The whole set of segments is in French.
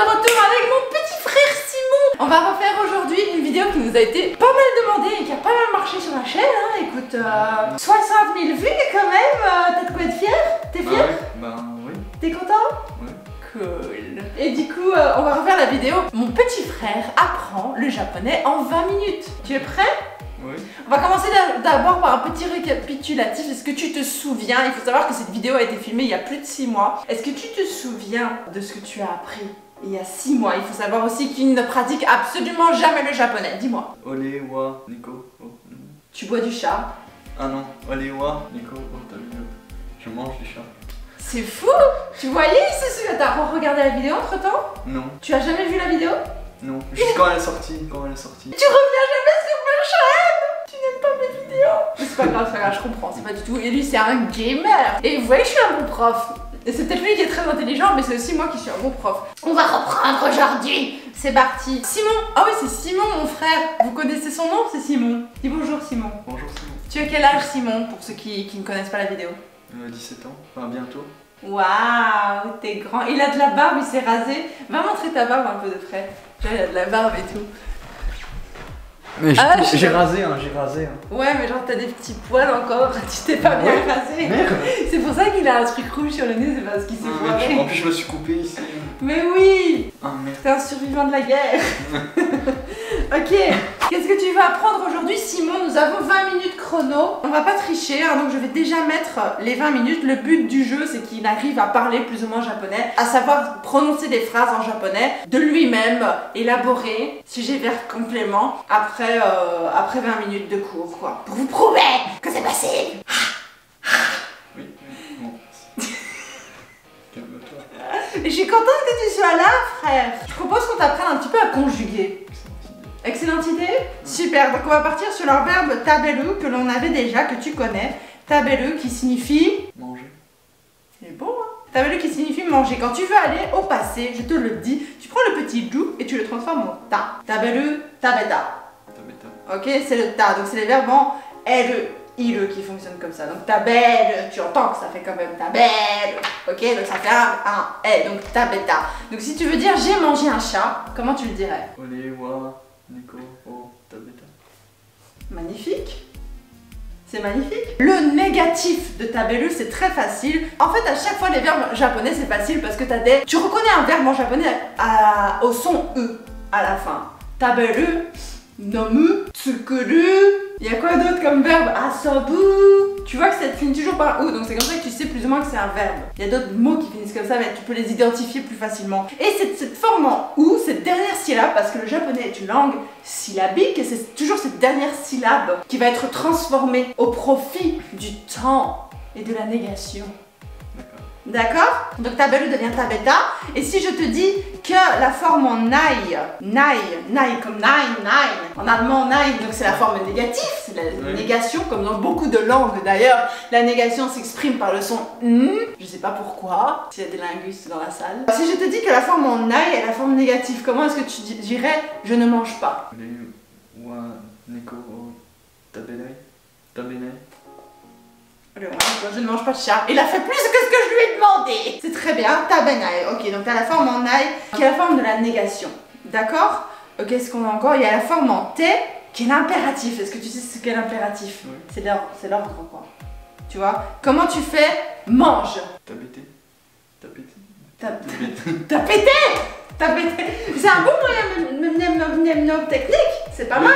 de retour avec mon petit frère Simon. On va refaire aujourd'hui une vidéo qui nous a été pas mal demandée et qui a pas mal marché sur la chaîne. Hein. Écoute, 60 000 vues quand même. T'as de quoi être fier? T'es fier? Ouais, ben oui. T'es content? Ouais. Cool. Et du coup, on va refaire la vidéo. Mon petit frère apprend le japonais en 20 minutes. Tu es prêt? Oui. On va commencer d'abord par un petit récapitulatif. Est-ce que tu te souviens? Il faut savoir que cette vidéo a été filmée il y a plus de 6 mois. Est-ce que tu te souviens de ce que tu as appris il y a 6 mois? Il faut savoir aussi qu'il ne pratique absolument jamais le japonais. Dis-moi. Ole wa Nico. Oh. Tu bois du chat. Ah non, ole wa Nico. Oh, t'as vu. Je mange du chat. C'est fou. Tu voyais, il se souvient. T'as regardé la vidéo entre temps? Non. Tu as jamais vu la vidéo? Non. Juste quand elle est sortie. Quand elle est sortie. Tu reviens jamais sur ma chaîne. Tu n'aimes pas mes vidéos. Mais c'est pas grave, je comprends, c'est pas du tout. Et lui, c'est un gamer. Et vous voyez, je suis un bon prof. Et c'est peut-être lui qui est très intelligent, mais c'est aussi moi qui suis un bon prof. On va reprendre aujourd'hui. C'est parti. Simon. Ah oui, c'est Simon, mon frère. Vous connaissez son nom? C'est Simon. Dis bonjour, Simon. Bonjour Simon. Tu as quel âge, Simon, pour ceux qui ne connaissent pas la vidéo? 17 ans. Enfin, bientôt. Waouh, t'es grand. Il a de la barbe, il s'est rasé. Va montrer ta barbe un peu de près. Genre, il a de la barbe et tout. Mais j'ai rasé, hein, j'ai rasé. Hein. Ouais, mais genre t'as des petits poils encore, tu t'es pas bien rasé. Merde. C'est pour ça qu'il a un truc rouge sur le nez, c'est parce qu'il s'est foiré. En plus, je me suis coupé ici. Mais oui. Ah merde. T'es un survivant de la guerre. Ok, qu'est-ce que tu vas apprendre aujourd'hui, Simon? Nous avons 20 minutes chrono. On va pas tricher, hein, donc je vais déjà mettre les 20 minutes. Le but du jeu, c'est qu'il arrive à parler plus ou moins japonais, à savoir prononcer des phrases en japonais, de lui-même, élaborer, sujet, verbe, complément, après 20 minutes de cours, quoi. Pour vous prouver que c'est possible. Oui, bon. Calme-toi. Et je suis contente que tu sois là, frère. Je propose qu'on t'apprenne un petit peu à conjuguer. Excellente idée. Super, donc on va partir sur leur verbe taberu que l'on avait déjà, que tu connais. Taberu qui signifie... Manger. C'est bon, hein. Taberu qui signifie manger. Quand tu veux aller au passé, je te le dis, tu prends le petit ju et tu le transformes en ta. Taberu, tabeta. Tabeta. Ok, c'est le ta, donc c'est les verbes en re, ire qui fonctionnent comme ça. Donc ta belle, tu entends que ça fait quand même ta belle. Ok, donc ça fait un et, donc tabeta. Donc si tu veux dire j'ai mangé un chat, comment tu le dirais? Ole wa Nico. Oh, tabeta. Magnifique. C'est magnifique. Le négatif de taberu, c'est très facile. En fait, à chaque fois, les verbes japonais, c'est facile parce que t'as des... Tu reconnais un verbe en japonais au son E à la fin. Taberu, nomu, tsukuru. Il y a quoi d'autre comme verbe? Asobu. Tu vois que ça finit toujours par ou, donc c'est comme ça que tu sais plus ou moins que c'est un verbe. Il y a d'autres mots qui finissent comme ça, mais tu peux les identifier plus facilement. Et cette forme en ou, cette dernière syllabe, parce que le japonais est une langue syllabique, et c'est toujours cette dernière syllabe qui va être transformée au profit du temps et de la négation. D'accord? Donc taberu devient tabeta. Et si je te dis que la forme en nai comme nine, en allemand nine, donc c'est la forme négative, c'est la négation, comme dans beaucoup de langues d'ailleurs, la négation s'exprime par le son n, je sais pas pourquoi, s'il y a des linguistes dans la salle. Si je te dis que la forme en nai est la forme négative, comment est-ce que tu dirais je ne mange pas? Ole wa Nico. Oh, tabenai. Tabenai. Je ne mange pas de chat. Il a fait plus que ce que je lui ai demandé. C'est très bien. Tabenai. Ok, donc tu as la forme en ai qui est la forme de la négation. D'accord? Ok, qu'est-ce qu'on a encore? Il y a la forme en te qui est l'impératif. Est-ce que tu sais ce qu'est l'impératif? Oui. C'est l'ordre, quoi. Tu vois? Comment tu fais mange? Tabete. Tabete. T'as pété? T'as pété? C'est un bon moyen mnémotechnique. C'est pas mal.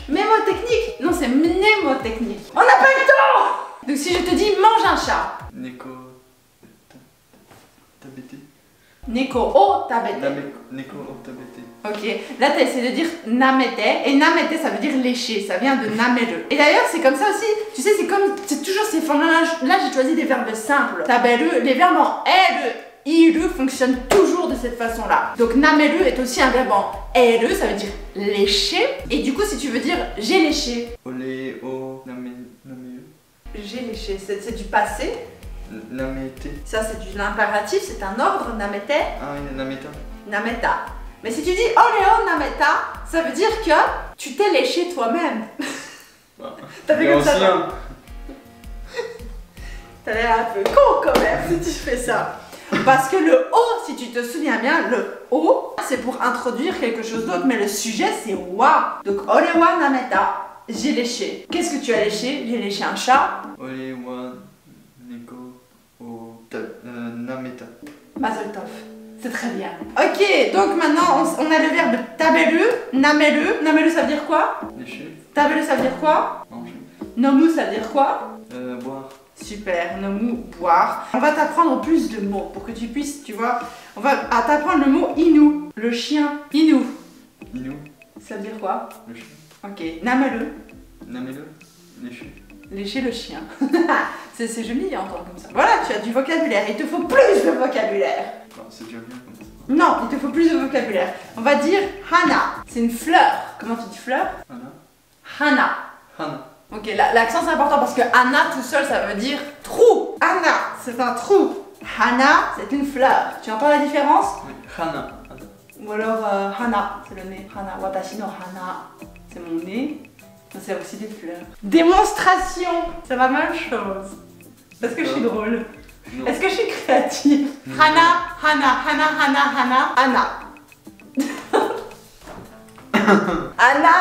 Mémotechnique. Non, c'est mnémotechnique. On n'a pas eu le temps. Donc si je te dis mange un chat. Neko. Tabete. Neko o tabete. Neko o tabete. Ok, là tu as essayé de dire namete, et namete ça veut dire lécher, ça vient de nameru. Et d'ailleurs c'est comme ça aussi, tu sais c'est toujours ces formes-là, là j'ai choisi des verbes simples. Taberu, les verbes en ere, iru fonctionnent toujours de cette façon-là. Donc nameru est aussi un verbe en ere, ça veut dire lécher. Et du coup si tu veux dire j'ai léché. Ole o nameu. J'ai léché, c'est du passé. Namete. Ça c'est de l'impératif, c'est un ordre, namete. Ah, nameta. Nameta. Mais si tu dis Oleo Nameta, ça veut dire que tu t'es léché toi-même. T'as fait comme ça. T'as l'air un peu con quand même si tu fais ça. Parce que le O si tu te souviens bien, le o, c'est pour introduire quelque chose d'autre, mais le sujet, c'est wa. Donc, ole wa nameta. J'ai léché. Qu'est-ce que tu as léché? J'ai léché un chat. Ole wa neko o nameta. Mazel tov. C'est très bien. Ok, donc maintenant, on a le verbe taberu, namelu. Namelu, ça veut dire quoi? Lécher. Taberu, ça veut dire quoi? Manger. Nomu, ça veut dire quoi? Boire. Super, nomu, boire. On va t'apprendre plus de mots pour que tu puisses, tu vois. On va t'apprendre le mot inu, le chien. Inu. Inu. Ça veut dire quoi? Le chien. Ok, namelu. Namelo. Lécher. Lécher le chien. c'est joli à entendre comme ça. Voilà, tu as du vocabulaire. Il te faut plus de vocabulaire. Non, c'est déjà bien comme ça. Non, il te faut plus de vocabulaire. On va dire hana. C'est une fleur. Comment tu dis fleur? Hana. Hana. Hana. Ok, l'accent c'est important parce que hana tout seul ça veut dire trou. Hana, c'est un trou. Hana, c'est une fleur. Tu entends la différence? Oui. Hana. Ou alors hana, c'est le nez. Hana, watashi no hana, c'est mon nez. C'est aussi des fleurs. Démonstration, c'est la même chose. Est-ce que je suis drôle? Non. Est-ce que je suis créative? Hana, hana, hana, hana, hana, hana. Anna,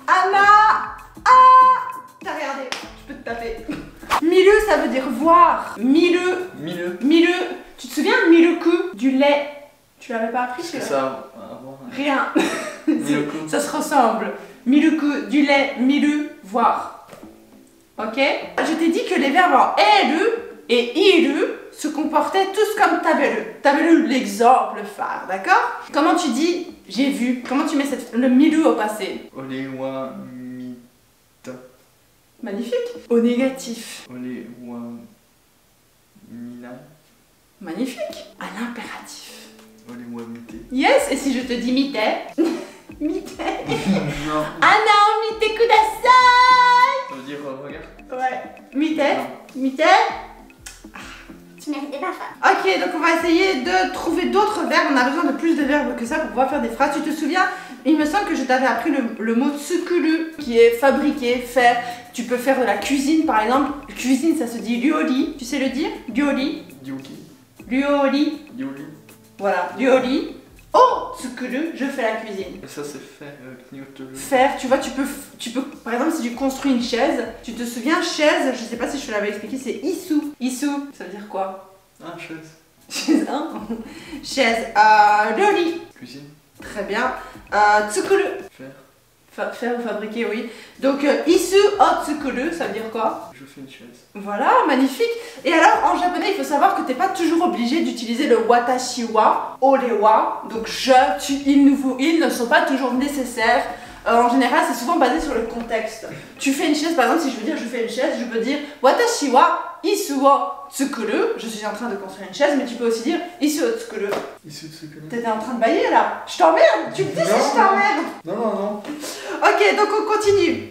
Anna, ah. T'as regardé, je peux te taper. Milieu, ça veut dire voir. Milieu. Milieu. Milieu. Tu te souviens de miluku, du lait? Tu l'avais pas appris Qu'est-ce que celui-là? ça a à voir? Rien. Miluku. Ça se ressemble. Miluku, du lait, milu, voir. Ok? Je t'ai dit que les verbes en elu et ilu se comportaient tous comme tabelu. Tabelu, l'exemple phare, d'accord? Comment tu dis j'ai vu? Comment tu mets le milu au passé? Ole wa mita. Magnifique. Au négatif. Ole wa mina. Magnifique. À l'impératif. Ole wa mite. Yes, et si je te dis mite? Mite. Non. Ah non, mite kudasai. Ça veut dire regarde. Ouais. Mite. Non. Mite. Tu méritais pas ça. Ok, donc on va essayer de trouver d'autres verbes. On a besoin de plus de verbes que ça pour pouvoir faire des phrases. Tu te souviens? Il me semble que je t'avais appris le mot tsukuru, qui est fabriquer, faire. Tu peux faire de la cuisine par exemple. Cuisine, ça se dit ryori. Tu sais le dire? Ryori. Yuki. Ryori. Yuri. Voilà, ryori. Oh, tsukuru, je fais la cuisine. Et ça c'est fait knioteru. Faire, tu vois, tu peux, par exemple, si tu construis une chaise, tu te souviens, chaise, je sais pas si je te l'avais expliqué, c'est isu. Isu, ça veut dire quoi? Ah, chaise. Chaise, hein? Chaise, ryori. Cuisine. Très bien. Tsukuru. Faire. Faire ou fabriquer, oui. Donc, isu o tsukuru, ça veut dire quoi? Je fais une chaise. Voilà, magnifique. Et alors, en japonais, il faut savoir que t'es pas toujours obligé d'utiliser le watashi wa, ore wa. Donc, je, tu, ils ne sont pas toujours nécessaires. En général, c'est souvent basé sur le contexte. Tu fais une chaise, par exemple, si je veux dire je fais une chaise, je peux dire watashi wa isu wo tsukuru. Je suis en train de construire une chaise, mais tu peux aussi dire isu wo tsukuru. Issu de ce que. T'étais en train de bailler là. Je t'emmerde. Tu me dis si Non. je t'emmerde. Non, non, non. Ok, donc on continue.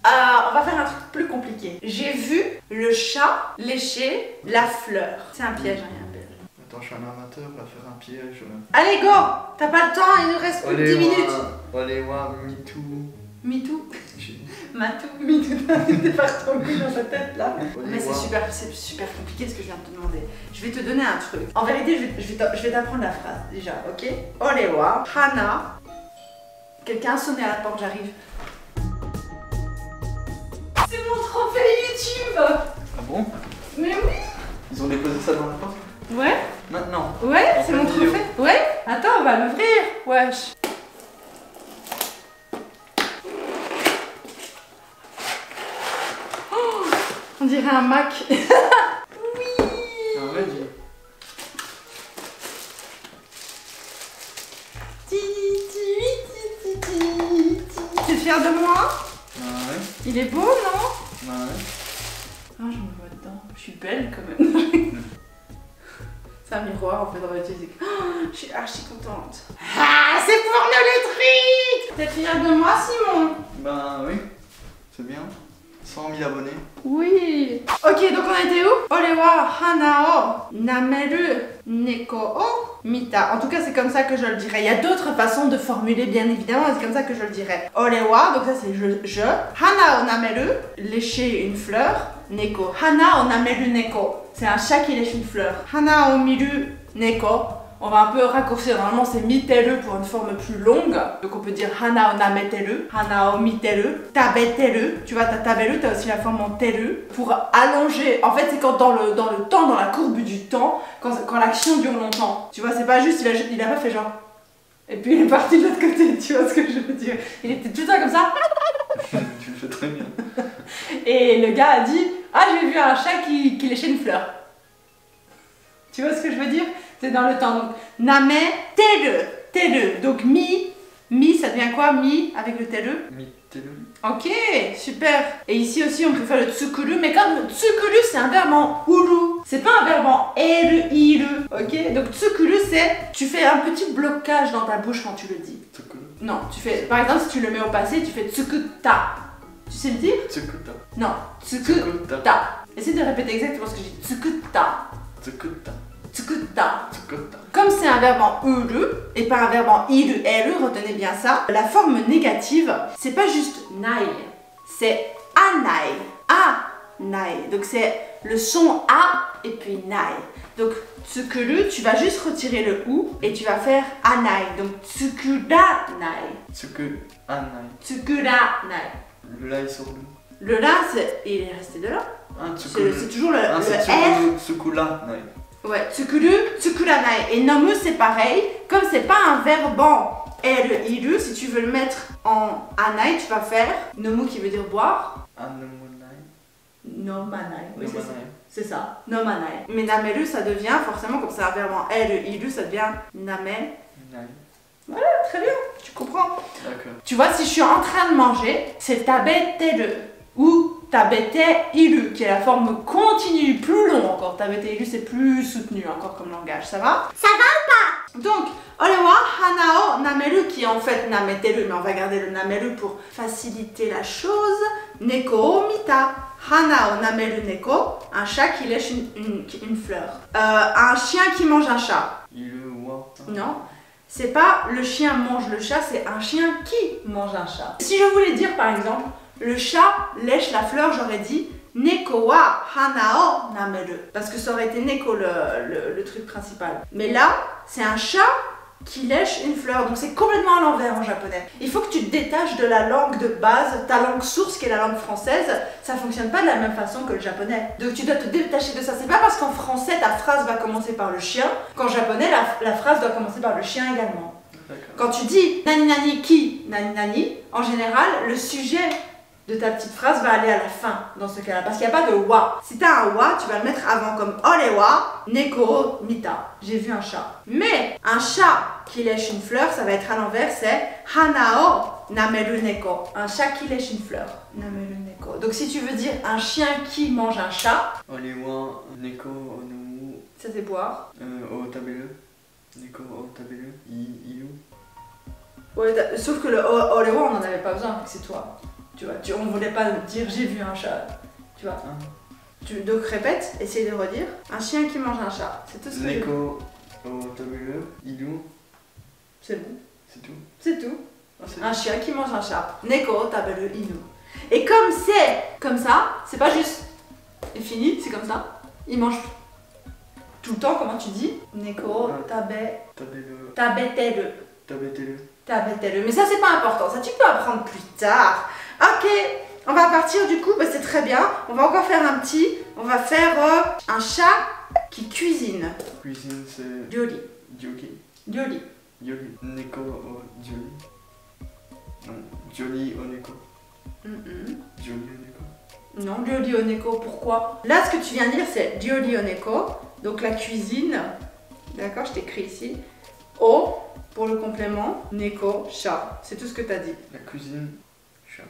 On va faire un truc plus compliqué. J'ai vu le chat lécher la fleur. C'est un piège, hein, un piège. Attends, je suis un amateur, on va faire un piège. Allez, go. T'as pas le temps, il nous reste plus de 10 minutes. Ole wa mitu. MeToo. J'ai- Matou. MeToo. T'es parti en couille dans ta tête là. Ole Mais wa- c'est super compliqué ce que je viens de te demander. Je vais te donner un truc. En vérité, je vais t'apprendre la phrase déjà, ok? Olewa, hana. Quelqu'un a sonné à la porte, j'arrive. C'est mon trophée YouTube. Ah bon? Mais oui. Ils ont déposé ça dans la porte? Ouais. Maintenant. Ouais, En c'est mon pleine vidéo. trophée. Ouais. Attends, on va l'ouvrir. Wesh. Oh, on dirait un Mac. Oui. Ah ouais, dis. T'es fière de moi? Ah ouais. Il est beau, non? Ah ouais. Ah, je me vois dedans. Je suis belle quand même. C'est un miroir en fait dans le télé. Oh, je suis archi contente. Ah, c'est pour le truc. T'es fière de moi, Simon? Ben oui. C'est bien. 100 000 abonnés. Oui. Ok, donc on a été où? Olewa hana o nameru neko o mita. En tout cas, c'est comme ça que je le dirais. Il y a d'autres façons de formuler, bien évidemment, mais c'est comme ça que je le dirais. Olewa, donc ça c'est je. Hana o nameru, lécher une fleur. Neko. Hana o nameru neko. C'est un chat qui lèche une fleur. Hana o miru neko. On va un peu raccourcir. Normalement, c'est miteru pour une forme plus longue. Donc, on peut dire hana o nameteru, hana o miteru, tabeteru. Tu vois, t'as taberu, t'as aussi la forme en teru. Pour allonger. En fait, c'est quand dans le temps, dans la courbe du temps, quand l'action dure longtemps. Tu vois, c'est pas juste, il a pas fait genre. Et puis, il est parti de l'autre côté. Tu vois ce que je veux dire? Il était tout le temps comme ça. Tu le fais très bien. Et le gars a dit, ah, j'ai vu un chat qui léchait une fleur. Tu vois ce que je veux dire? C'est dans le temps. Donc, name, teru. Donc, mi, ça devient quoi? Mi avec le teru? Miteru. Ok, super. Et ici aussi, on peut faire le tsukuru. Mais comme tsukuru, c'est un verbe en uru. C'est pas un verbe en eru, iru. Ok? Donc, tsukuru, c'est tu fais un petit blocage dans ta bouche quand tu le dis. Tsukuru. Non, tu fais, par exemple, si tu le mets au passé, tu fais tsukuta. Tu sais le dire? Tsukuta. Non, tsukuta. Essaye de répéter exactement ce que j'ai dit. Tsukuta. Tsukuta. Tsukuta. Tsukuta. Comme c'est un verbe en uru et pas un verbe en iru, eru, retenez bien ça. La forme négative, c'est pas juste nai, c'est anai. Anai. Donc c'est le son a et puis nai. Donc tsukuru, tu vas juste retirer le ou et tu vas faire anai. Donc tsukuranai. Tsukuranai. Tsukuranai. Le la il sort d'où? Le la, il est resté de là. C'est toujours le R. Tsukuranai. Ouais, tsukuru, tsukuranai. Et nomu, c'est pareil. Comme c'est pas un verbe en er, iru, si tu veux le mettre en anai, tu vas faire nomu qui veut dire boire. Anomonai. Nomanai. Oui, c'est ça. Nomanai. C'est ça, nomanai. Mais nameru, ça devient, forcément, comme c'est un verbe en er, iru, ça devient name. Nai. Voilà, très bien, tu comprends. D'accord. Tu vois, si je suis en train de manger, c'est tabeteru ou tabete iru, qui est la forme continue, plus long encore. Tabete iru, c'est plus soutenu encore comme langage, ça va? Ça va ou pas? Donc, orewa hanao nameru, qui est en fait nameteru, mais on va garder le nameru pour faciliter la chose. Neko o mita. Hanao nameru neko, un chat qui lèche une fleur. Un chien qui mange un chat. Iruwa. Non. C'est pas le chien mange le chat, c'est un chien qui mange un chat. Si je voulais dire par exemple, le chat lèche la fleur, j'aurais dit neko wa hanao nameru. Parce que ça aurait été neko le truc principal. Mais là, c'est un chat qui lèche une fleur. Donc c'est complètement à l'envers en japonais. Il faut que tu te détaches de la langue de base, ta langue source qui est la langue française. Ça fonctionne pas de la même façon que le japonais. Donc tu dois te détacher de ça. C'est pas parce qu'en français ta phrase va commencer par le chien qu'en japonais la phrase doit commencer par le chien également. Quand tu dis nani nani ki nani nani, en général le sujet de ta petite phrase va aller à la fin dans ce cas-là, parce qu'il n'y a pas de wa. Si tu as un wa, tu vas le mettre avant comme orewa neko mita. J'ai vu un chat. Mais un chat qui lèche une fleur, ça va être à l'envers, c'est hanao nameru neko. Un chat qui lèche une fleur. Nameru neko. Donc si tu veux dire un chien qui mange un chat, Orewa neko onomu. ça c'est boire. O taberu. Neko o taberu. Iu. Ouais, sauf que le orewa, on n'en avait pas besoin, c'est toi. Tu vois, on voulait pas dire j'ai vu un chat. Tu vois. Donc répète, essaye de redire. Un chien qui mange un chat. C'est tout ce que je... Neko o taberu. Iu. C'est bon. C'est tout. C'est tout. C'est Un chien qui mange un chat. Neko taberu inu. Et comme c'est comme ça, c'est pas juste et fini, c'est comme ça. Il mange tout le temps, comment tu dis? Neko tabe taberu. tabeteru. Tabeteru. Tabeteru. Mais ça c'est pas important, ça tu peux apprendre plus tard. Ok, on va partir du coup, bah, c'est très bien. On va encore faire un petit. On va faire un chat qui cuisine. Cuisine c'est. Ryori. Gyoki. Ryori. Yori. Neko o Joli. Non. Joli o Neko. Joli o Neko. Non, ryori o neko, pourquoi? Là, ce que tu viens de dire, c'est ryori o neko. Donc la cuisine. D'accord, je t'écris ici. O, pour le complément. Neko, chat. C'est tout ce que tu as dit. La cuisine. Chat.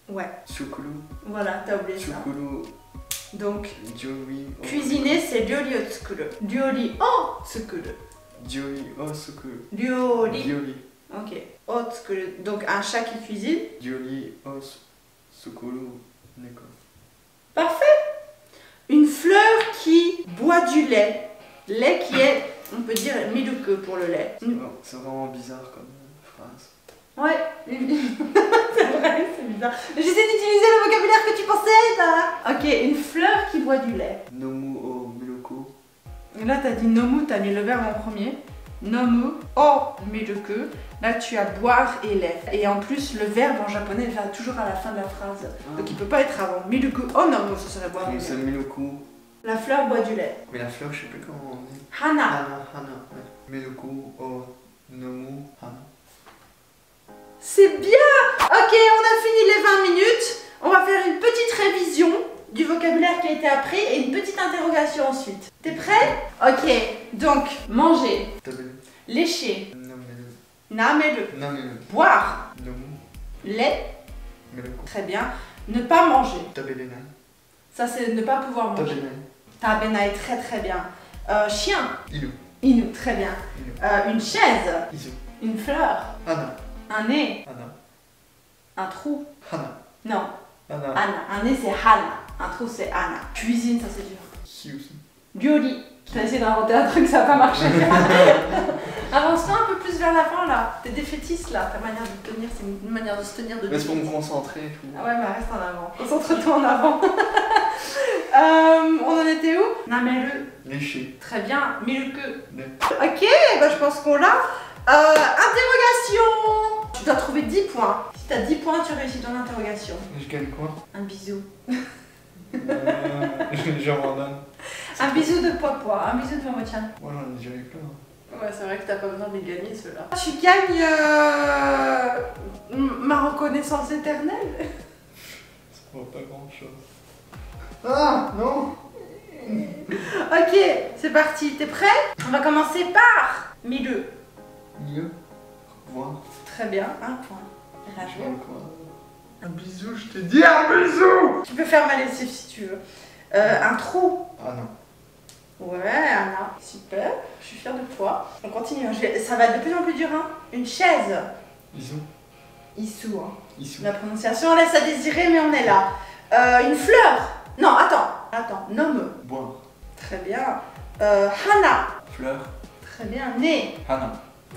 Ouais. Tsukuru. Voilà, t'as oublié ça. Tsukuru. Donc, Jori o. cuisiner, c'est ryori o tsukuru. Ryori o tsukuru. Jori o tsukuru. Ryori. Jori. Ok. O tsukuru. Donc un chat qui cuisine. Jori o tsukuru. Neko. Parfait. Une fleur qui boit du lait. Lait qui est, on peut dire, miluku pour le lait. C'est vraiment bizarre comme phrase. Ouais. C'est vrai, c'est bizarre. J'essaie d'utiliser le vocabulaire que tu pensais, là. Ok, une fleur qui boit du lait. Nomu o Miloku. Là, t'as dit nomu, t'as mis le verbe en premier. nomu o miruku. Là, tu as boire et lait. Et en plus, le verbe en japonais va toujours à la fin de la phrase. Donc, il peut pas être avant. Miruku o nomu, ce serait boire du lait. C'est miluku. La fleur boit du lait. Mais la fleur, je sais plus comment on dit. Hana. Hana. Ouais. Miluku o nomu hana. C'est bien. Ok, on a fini les 20 minutes. On va faire une petite révision du vocabulaire qui a été appris et une petite interrogation ensuite. T'es prêt? Ok, donc manger, Tabelu. lécher, Namelu. namelu, Namelu. boire, Nomu. lait, Miluku. très bien, ne pas manger. Tabelenai. Ça c'est ne pas pouvoir manger. Tabelenai. Tabenai, très très bien. Chien, Ilu. inu, très bien. Ilu. Une chaise, Isu. une fleur, Hana. un nez, Hana. un trou. Hana. Non, Hana. Anna. Un nez c'est Hana, un trou c'est Anna. Cuisine, ça c'est dur. Hiusu. Gyori. T'as essayé d'inventer un truc, ça va pas marcher. Avance-toi un peu plus vers l'avant là. T'es défaitiste là. Ta manière de tenir, c'est une manière de se tenir de Mais c'est pour me défaitiste. concentrer et tout. Ah ouais, mais reste en avant. Concentre-toi en avant. On en était où? Namelu. Lécher. Très bien. Miluku. Lait. Ok, bah je pense qu'on l'a. Interrogation. Tu dois trouver 10 points. Si t'as 10 points, tu réussis ton interrogation. Je gagne quoi? Un bisou. Genre en donne. Un bisou de Poipois. Un bisou de Mamotian. Moi j'en ai déjà eu plein. Ouais, c'est vrai que t'as pas besoin de les gagner ceux-là. Tu gagnes ma reconnaissance éternelle. Ça vaut pas grand chose. Ah non. Ok, c'est parti. T'es prêt? On va commencer par milieu. Mieux. Revoir. Très bien, un point. Bien Je joué. gagne quoi? Un bisou, je t'ai dit un bisou. Tu peux faire ma lessive si tu veux. Un trou. Ah non. Ouais, Anna. Super. Je suis fière de toi. On continue. Ça va être de plus en plus dur. Hein. Une chaise. Bisou. Issou. Hein. Issou. La prononciation laisse à désirer, mais on est là. Une fleur. Non, attends. Nomme. Boire. Très bien. Hana. Fleur. Très bien. Nez. Hana.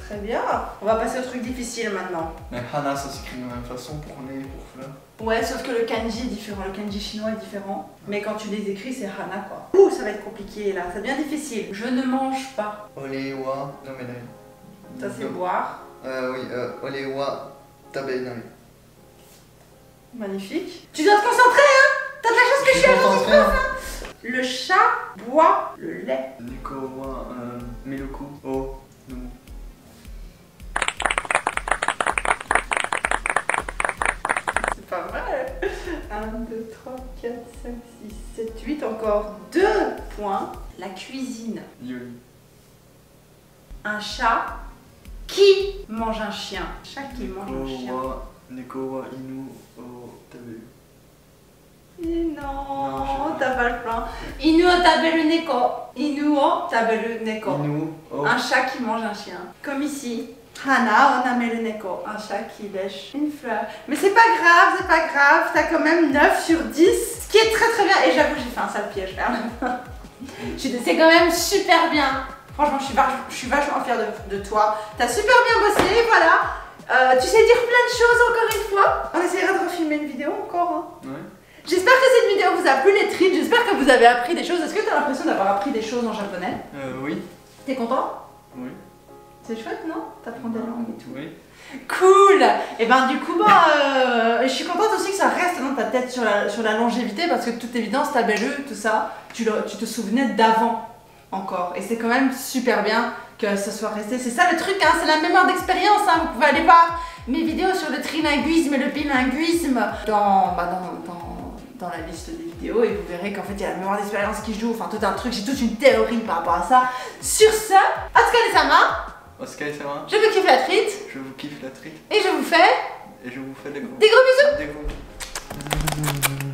Très bien. On va passer au truc difficile maintenant. Mais Hana ça s'écrit de la même façon pour nez et pour fleur. Ouais, sauf que le kanji est différent. Le kanji chinois est différent. Mais quand tu les écris, c'est Hana quoi. Ouh, ça va être compliqué là. Ça devient difficile. Je ne mange pas. Olewa nomenai. Ça c'est boire. Oui, Olewa tabenai. Magnifique. Tu dois te concentrer, hein. T'as de la chance que je suis à concentré. Le chat boit le lait. Nico wa miluku o nomu. C'est pas mal. 1, 2, 3, 4, 5, 6, 7, 8. Encore 2 points. La cuisine. Yuri. Un chat qui mange un chien. Chat qui mange un chien. Nico wa inu o taberu. Non, t'as pas le plan. Inu o taberu neko. Inu o taberu neko. Inu o. Un chat qui mange un chien. Comme ici. Hana o nameru neko. Un chat qui lèche une fleur. Mais c'est pas grave. T'as quand même 9 sur 10. Ce qui est très très bien. Et j'avoue, j'ai fait un sale piège vers la fin. C'est quand même super bien. Franchement, je suis vachement fière de toi. T'as super bien bossé, voilà. Tu sais dire plein de choses encore une fois. On essaiera de refilmer une vidéo encore. Hein. Ouais. J'espère que cette vidéo vous a plu les treats. J'espère que vous avez appris des choses. Est-ce que tu as l'impression d'avoir appris des choses en japonais? Oui. T'es content? Oui. C'est chouette, non? T'apprends des langues et tout. Oui. Cool! Et ben du coup, je suis contente aussi que ça reste dans ta tête sur la longévité parce que de toute évidence, ta belle tout ça, tu te souvenais d'avant encore. Et c'est quand même super bien que ça soit resté. C'est ça le truc, hein, c'est la mémoire d'expérience. Hein. Vous pouvez aller voir mes vidéos sur le trilinguisme et le bilinguisme dans la liste des vidéos et vous verrez qu'en fait il y a la mémoire d'expérience qui joue. Enfin, tout un truc, j'ai toute une théorie par rapport à ça. Sur ce, Otsukare-sama! Otsukare-sama. Je vous kiffe la trite. Je vous kiffe la trite. Et je vous fais Et je vous fais des gros bisous. Des gros bisous.